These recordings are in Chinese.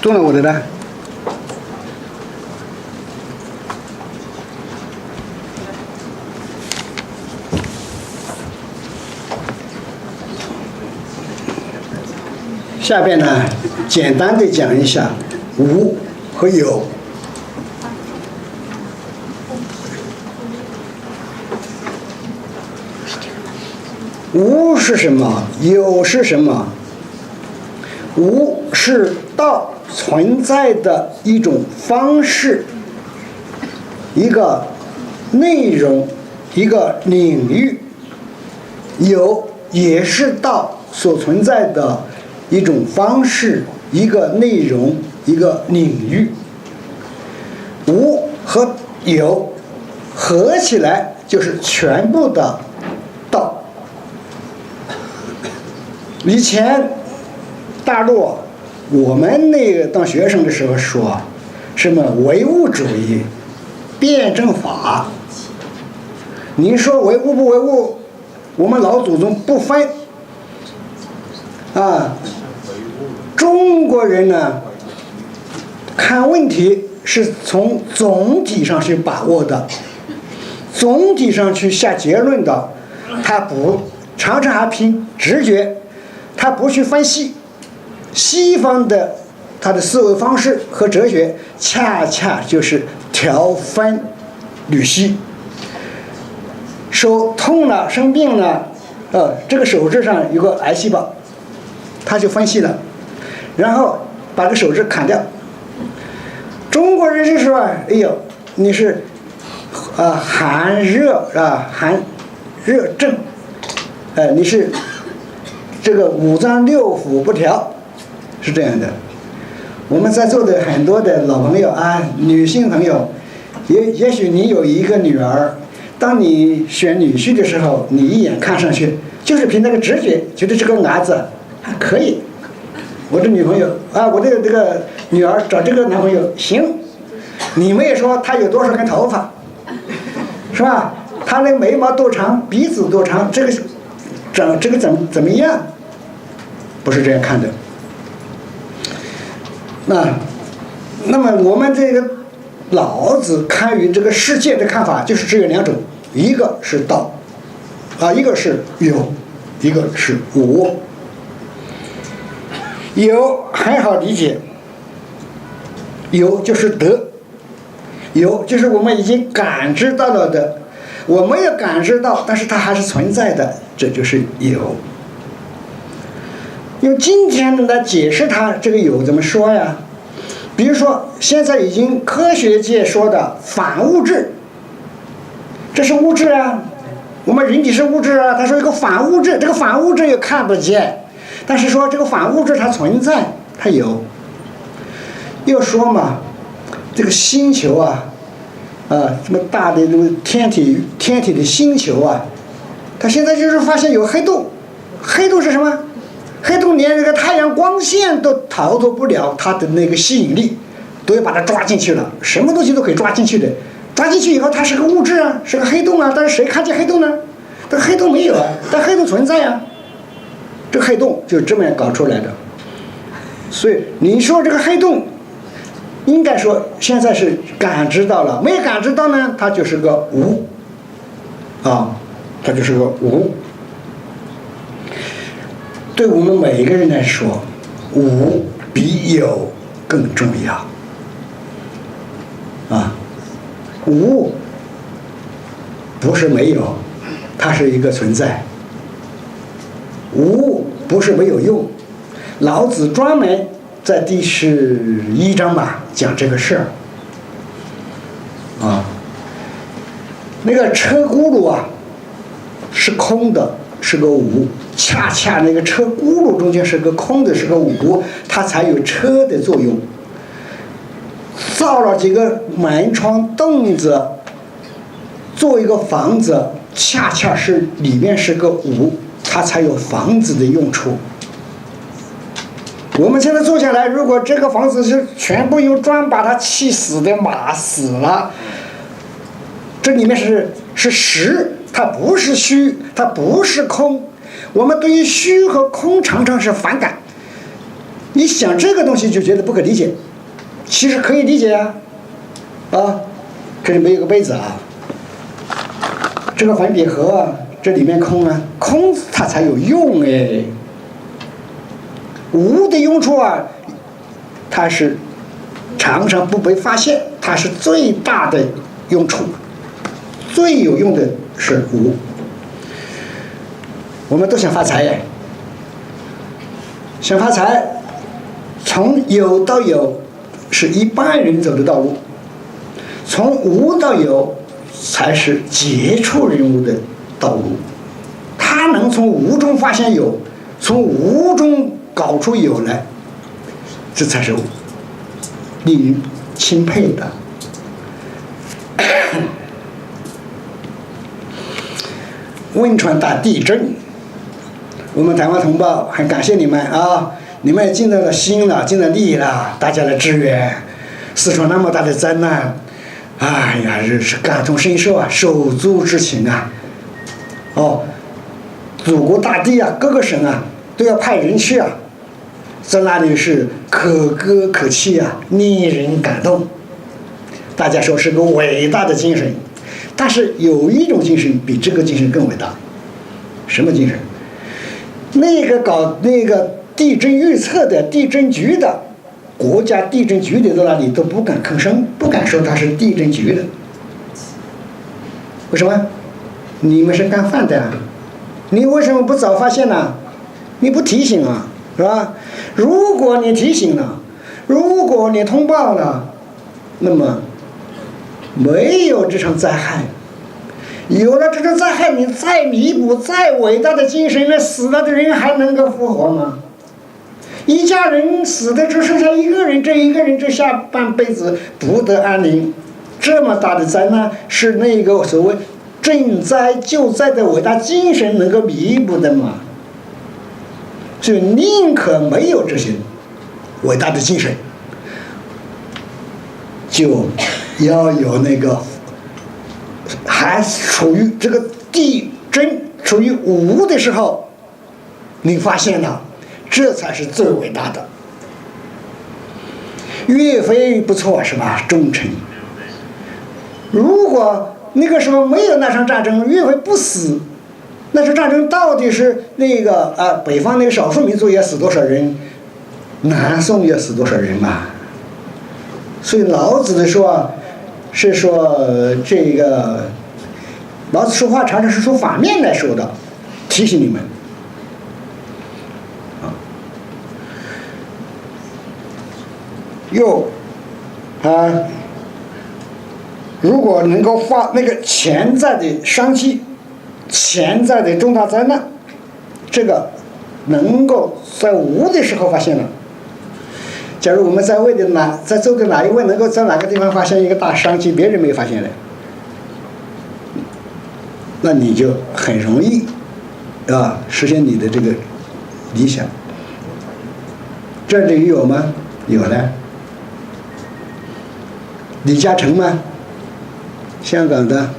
动了我的呢？下边呢，简单的讲一下无和有。无是什么？有是什么？无是道存在的一种方式，一个内容，一个领域。有也是道所存在的一种方式，一个内容，一个领域。无和有合起来就是全部的道。以前大陆我们那个当学生的时候说什么唯物主义、辩证法。您说唯物不唯物？我们老祖宗不分啊。中国人呢，看问题是从总体上去把握的，总体上去下结论的，他不常常还凭直觉，他不去分析。西方的他的思维方式和哲学，恰恰就是条分缕析。手痛了，生病了，这个手指上有个癌细胞，他就分析了，然后把这个手指砍掉。中国人是说，哎呦，你是寒热啊，寒热症，你是这个五脏六腑不调，是这样的。我们在座的很多的老朋友啊，女性朋友，也许你有一个女儿，当你选女婿的时候，你一眼看上去就是凭那个直觉，觉得这个伢子还可以。我的女朋友啊，我的这个女儿找这个男朋友行。你们也说他有多少根头发，是吧？他那眉毛多长，鼻子多长，这个怎么样？不是这样看的。那么我们这个老子看于这个世界的看法就是只有两种，一个是道，一个是有，一个是无。有很好理解，有就是得，有就是我们已经感知到了的，我没有感知到，但是它还是存在的，这就是有。用今天来解释它这个有怎么说呀？比如说现在已经科学界说的反物质，这是物质啊，我们人体是物质啊，他说一个反物质，这个反物质又看不见，但是说这个反物质它存在，它有。又说嘛，这个星球啊，这么大的这个天体的星球啊，它现在就是发现有黑洞，黑洞是什么？黑洞连这个太阳光线都逃脱不了它的那个吸引力，都要把它抓进去了，什么东西都可以抓进去的。抓进去以后，它是个物质啊，是个黑洞啊，但是谁看见黑洞呢？这个黑洞没有啊，但黑洞存在啊。这个黑洞就这么样搞出来的。所以你说这个黑洞，应该说现在是感知到了，没有感知到呢，它就是个无，它就是个无。对我们每一个人来说，无比有更重要。无不是没有，它是一个存在。无不是没有用。老子专门在第11章吧讲这个事儿。那个车轱辘啊，是空的，是个无。恰恰那个车轱辘中间是个空的，是个无，它才有车的作用。造了几个门窗凳子，做一个房子，恰恰是里面是个无，它才有房子的用处。我们现在坐下来，如果这个房子是全部用砖把它砌死的，码死了，这里面是实，它不是虚，它不是空。我们对于虚和空常常是反感，你想这个东西就觉得不可理解，其实可以理解啊。这里面有个杯子啊，这个环铁盒啊，这里面空啊，空它才有用哎。无的用处啊，它是常常不被发现，它是最大的用处，最有用的是无。我们都想发财耶，想发财，从有到有是一般人走的道路，从无到有才是杰出人物的道路。他能从无中发现有，从无中搞出有来，这才是令人钦佩的。汶川大地震，我们台湾同胞很感谢你们啊！你们也尽到了心了，尽了力了，大家的支援。四川那么大的灾难，哎呀，是感同身受啊，手足之情啊！祖国大地啊，各个省啊都要派人去啊，在那里是可歌可泣啊，令人感动。大家说是个伟大的精神，但是有一种精神比这个精神更伟大，什么精神？那个搞那个地震预测的地震局的，国家地震局的在那里都不敢吭声，不敢说他是地震局的。为什么？你们是干饭的啊，你为什么不早发现呢？你不提醒啊，是吧？如果你提醒了，如果你通报了，那么没有这场灾害。有了这种灾害，你再弥补再伟大的精神，那死了的人还能够复活吗？一家人死的只剩下一个人，这一个人这下半辈子不得安宁。这么大的灾难是那个所谓赈灾救灾的伟大精神能够弥补的吗？所以宁可没有这些伟大的精神，就要有那个还处于这个地震处于无的时候，你发现了，这才是最伟大的。岳飞不错是吧？忠臣。如果那个时候没有那场战争，岳飞不死，那场战争到底是那个北方那个少数民族也死多少人，南宋也死多少人嘛？所以老子的说是说这个，老子说话常常是从反面来说的，提醒你们。如果能够发那个潜在的商机、潜在的重大灾难，这个能够在无的时候发现了。假如我们在座的哪一位能够在哪个地方发现一个大商机，别人没有发现的，那你就很容易实现你的这个理想。这里有吗？有的。李嘉诚吗？香港的。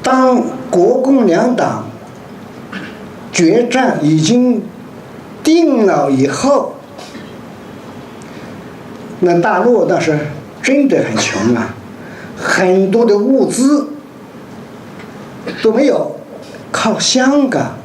当国共两党决战已经定了以后，那大陆那是真的很穷啊，很多的物资都没有，靠香港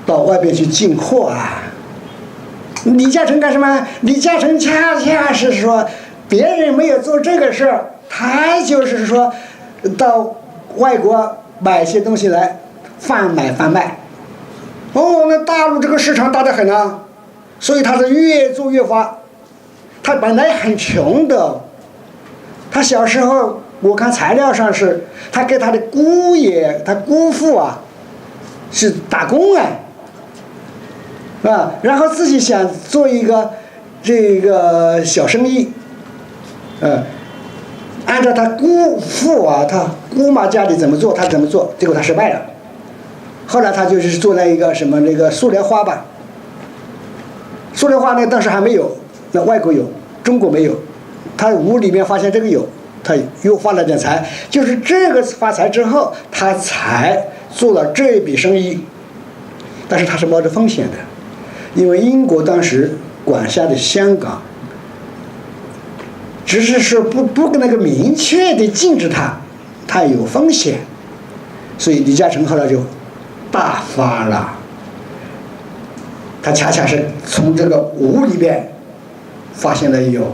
到外边去进货啊。李嘉诚干什么？李嘉诚恰恰是说，别人没有做这个事儿，他就是说到外国买些东西来贩卖。那大陆这个市场大得很啊，所以他是越做越发。他本来很穷的，他小时候我看材料上是他给他的他姑父是打工然后自己想做一个这个小生意，按照他姑父他姑妈家里怎么做他怎么做，结果他失败了。后来他就是做了一个什么那个塑料花吧，塑料花呢当时还没有，那外国有，中国没有，他屋里面发现这个有，他又发了点财，就是这个发财之后，他才做了这笔生意，但是他是冒着风险的，因为英国当时管辖的香港，只是说不那个明确的禁止它有风险，所以李嘉诚后来就大发了。他恰恰是从这个无里边发现了有。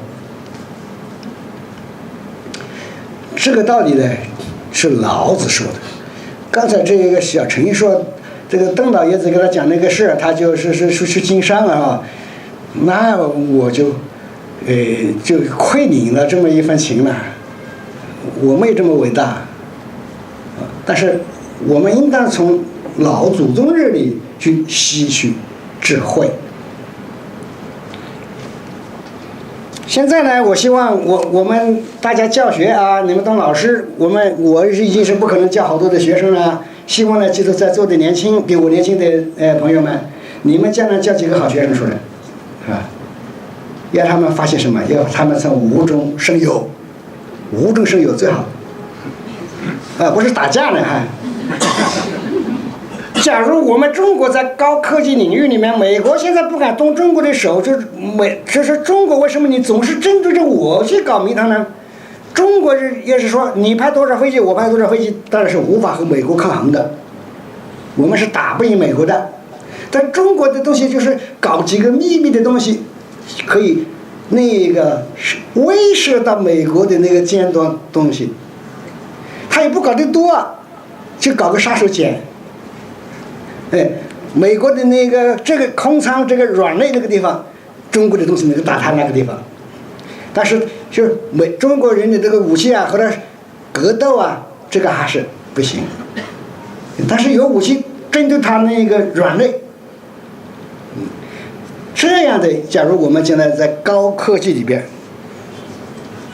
这个道理呢，是老子说的。刚才这个小陈说，这个邓老爷子给他讲那个事，他就是经商啊，那我就亏你了这么一份情了。我没这么伟大，但是我们应当从老祖宗这里去吸取智慧。现在呢，我希望我们大家教学啊，你们当老师，我已经是不可能教好多的学生了。希望呢，就是在座的比我年轻的朋友们，你们将来教几个好学生出来，啊，要他们发现什么？要他们从无中生有，无中生有最好。啊，不是打架呢哈。假如我们中国在高科技领域里面，美国现在不敢动中国的手，就是中国为什么你总是针对着我去搞迷汤呢？中国人也是说你派多少飞机，我派多少飞机，当然是无法和美国抗衡的，我们是打不赢美国的。但中国的东西就是搞几个秘密的东西，可以那个威慑到美国的那个尖端东西，他也不搞得多，就搞个杀手锏。美国的那个这个空仓这个软肋那个地方，中国的东西能够打他那个地方，但是就是中国人的这个武器啊，或者格斗啊，这个还是不行。但是有武器针对他那个软肋，这样的，假如我们将来在高科技里边，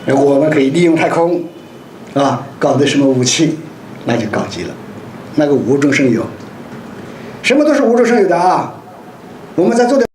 我们可以利用太空，啊，搞的什么武器，那就高级了，那个无中生有。什么都是无中生有的啊！我们在做的。